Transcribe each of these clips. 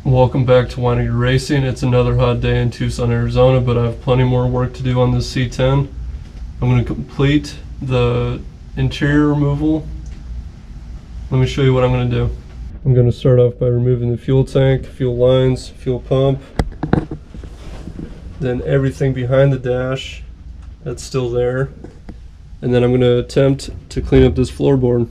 Welcome back to Wineinger Racing. It's another hot day in Tucson, Arizona, but I have plenty more work to do on this C10. I'm going to complete the interior removal. Let me show you what I'm going to do. I'm going to start off by removing the fuel tank, fuel lines, fuel pump, then everything behind the dash that's still there, and then I'm going to attempt to clean up this floorboard.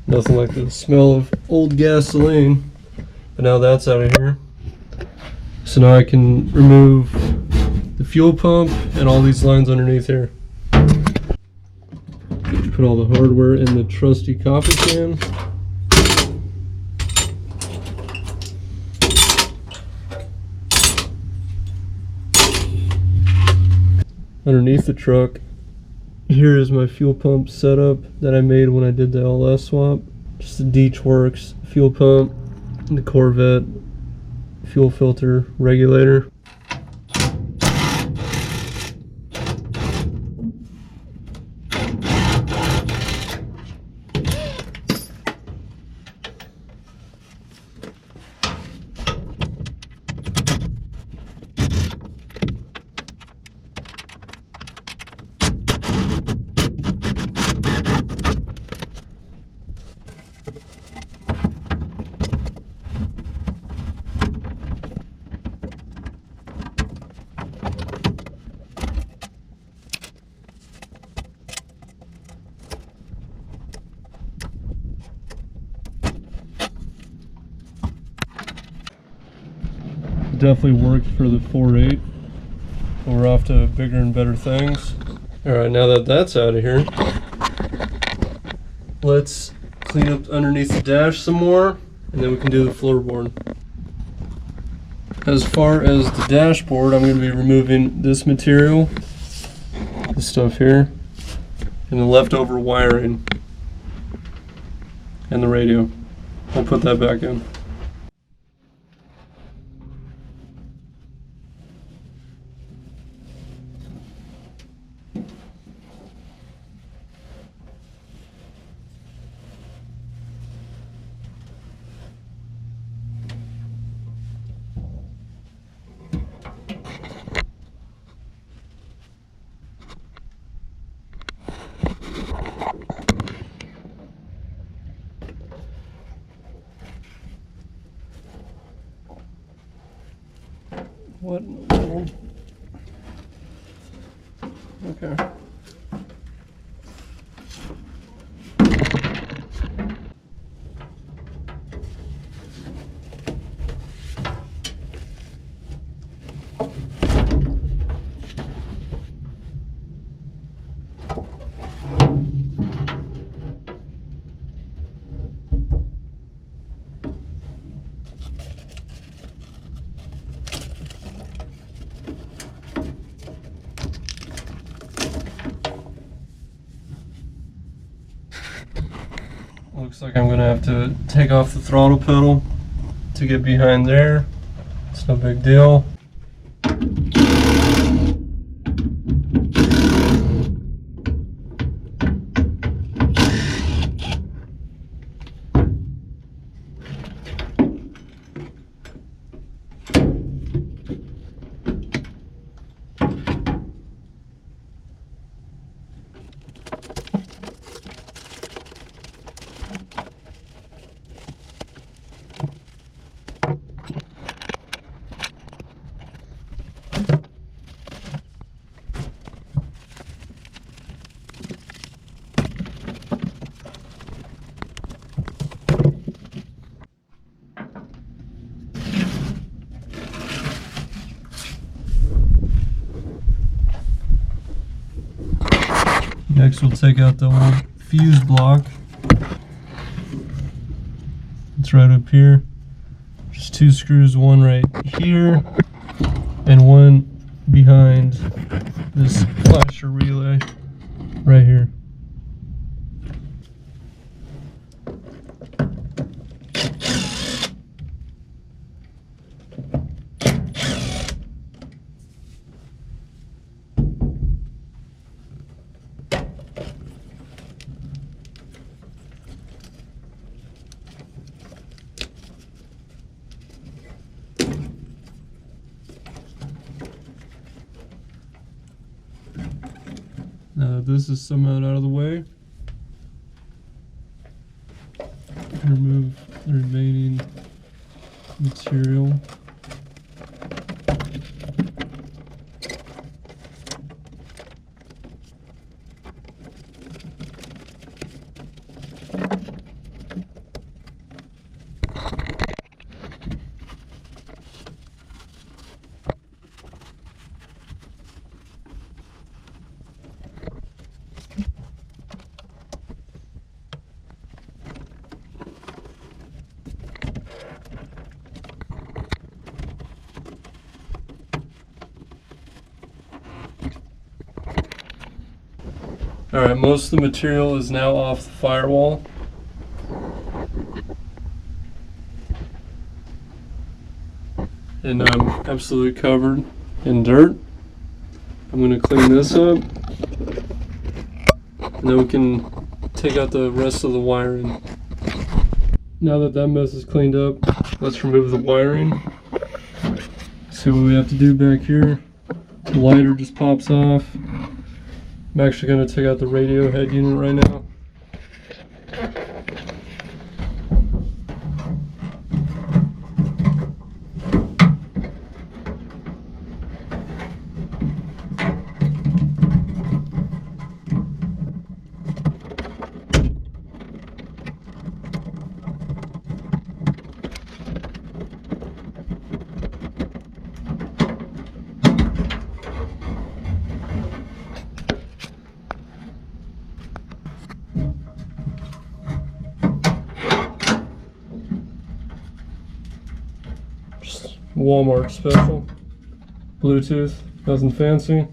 Nothing like the smell of old gasoline, but now that's out of here. So now I can remove the fuel pump and all these lines underneath here. Put all the hardware in the trusty coffee can. Underneath the truck, here is my fuel pump setup that I made when I did the LS swap. Just the Deech Works fuel pump, the Corvette fuel filter regulator. Definitely worked for the 4.8. We're off to bigger and better things. Alright, now that that's out of here, let's clean up underneath the dash some more, and then we can do the floorboard. As far as the dashboard, I'm going to be removing this material, this stuff here, and the leftover wiring, and the radio. I'll put that back in. What in the world? Okay. Looks like I'm going to have to take off the throttle pedal to get behind there. It's no big deal. Next we'll take out the old fuse block. It's right up here. Just 2 screws, one right here and one behind this flasher relay right here. This is somehow out of the way. Remove the remaining material. Alright, most of the material is now off the firewall. And I'm absolutely covered in dirt. I'm going to clean this up. And then we can take out the rest of the wiring. Now that that mess is cleaned up, let's remove the wiring. See what we have to do back here. The lighter just pops off. I'm actually going to take out the radio head unit right now. Walmart special. Bluetooth, nothing fancy.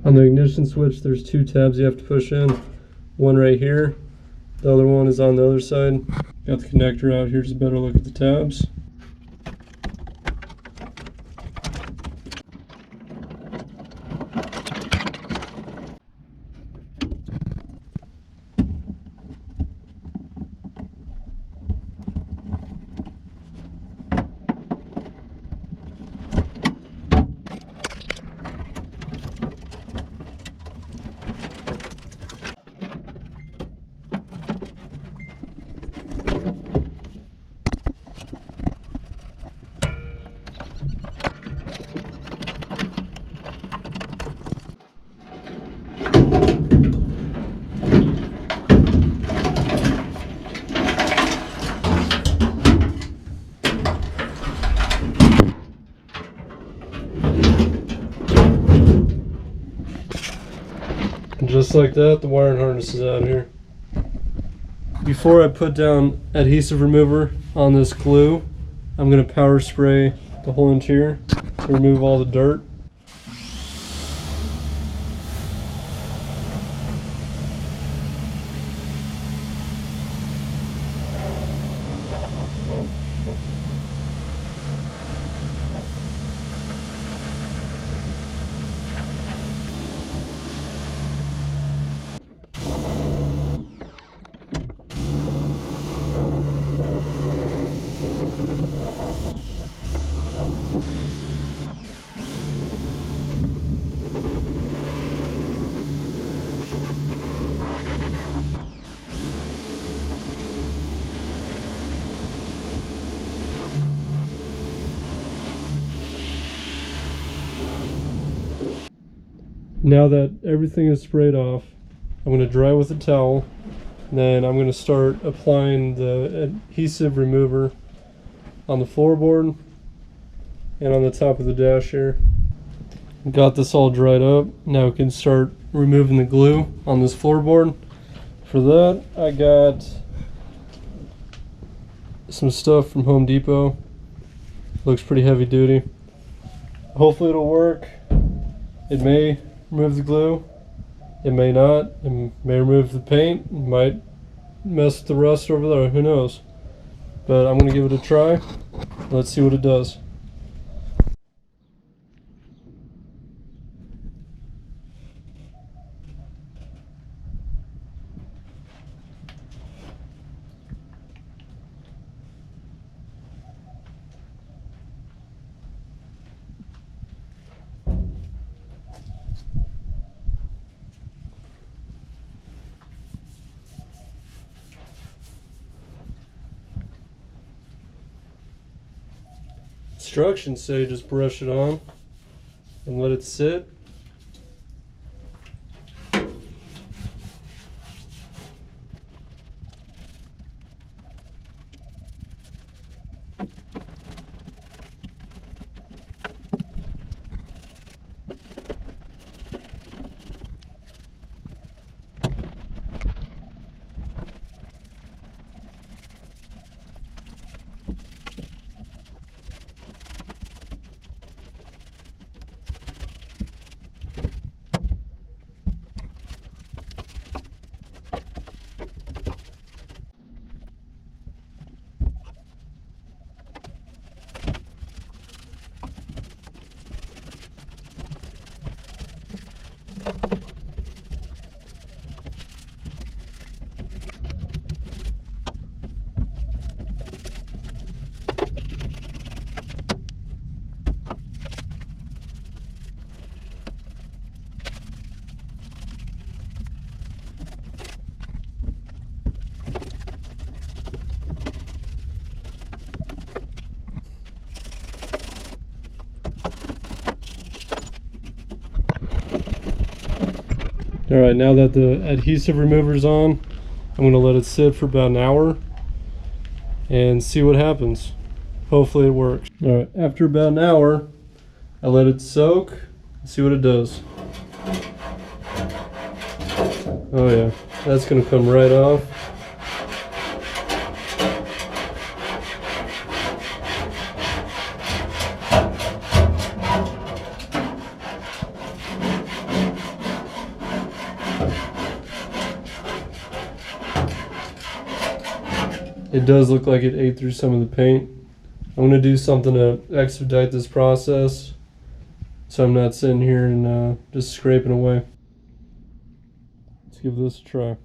On the ignition switch, there's 2 tabs you have to push in. One right here. The other one is on the other side. Got the connector out. Here's a better look at the tabs. Just like that, the wiring harness is out of here. Before I put down adhesive remover on this glue, I'm going to power spray the whole interior to remove all the dirt. Now that everything is sprayed off, I'm going to dry with a towel, and then I'm going to start applying the adhesive remover on the floorboard and on the top of the dash here. Got this all dried up. Now we can start removing the glue on this floorboard. For that, I got some stuff from Home Depot. Looks pretty heavy duty. Hopefully it'll work. It may remove the glue. It may not. It may remove the paint. It might mess with the rust over there. Who knows? But I'm going to give it a try. Let's see what it does. Instructions say just brush it on and let it sit. Alright, now that the adhesive remover is on, I'm going to let it sit for about an hour and see what happens. Hopefully it works. Alright, after about an hour, I let it soak and see what it does. Oh yeah, that's going to come right off. It does look like it ate through some of the paint. I'm going to do something to expedite this process so I'm not sitting here and just scraping away. Let's give this a try.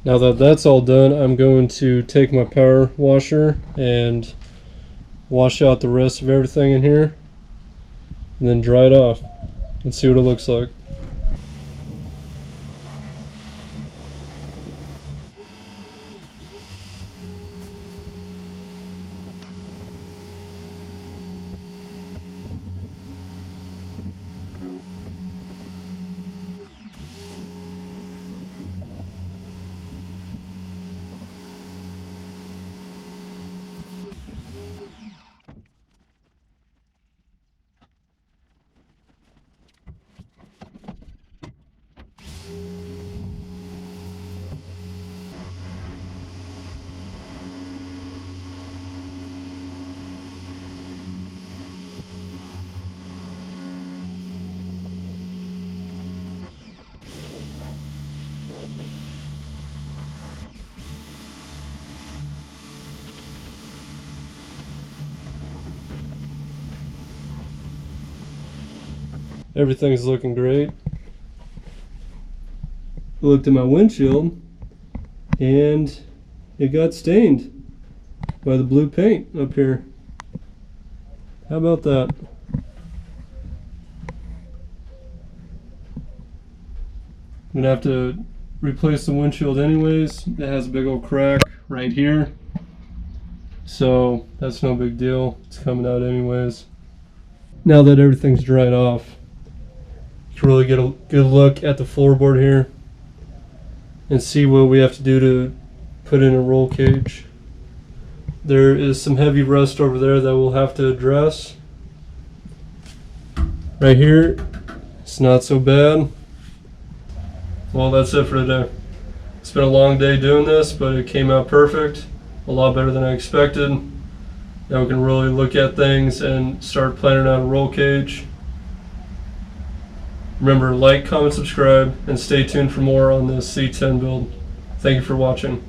Now that that's all done, I'm going to take my power washer and wash out the rest of everything in here and then dry it off and see what it looks like. Everything's looking great. I looked at my windshield and it got stained by the blue paint up here. How about that? I'm gonna have to replace the windshield anyways. It has a big old crack right here, so that's no big deal. It's coming out anyways. Now that everything's dried off, you can really get a good look at the floorboard here and see what we have to do to put in a roll cage. There is some heavy rust over there that we'll have to address. Right here, it's not so bad. Well, that's it for today. It's been a long day doing this, but it came out perfect. A lot better than I expected. Now we can really look at things and start planning out a roll cage. Remember, like, comment, subscribe, and stay tuned for more on this C10 build. Thank you for watching.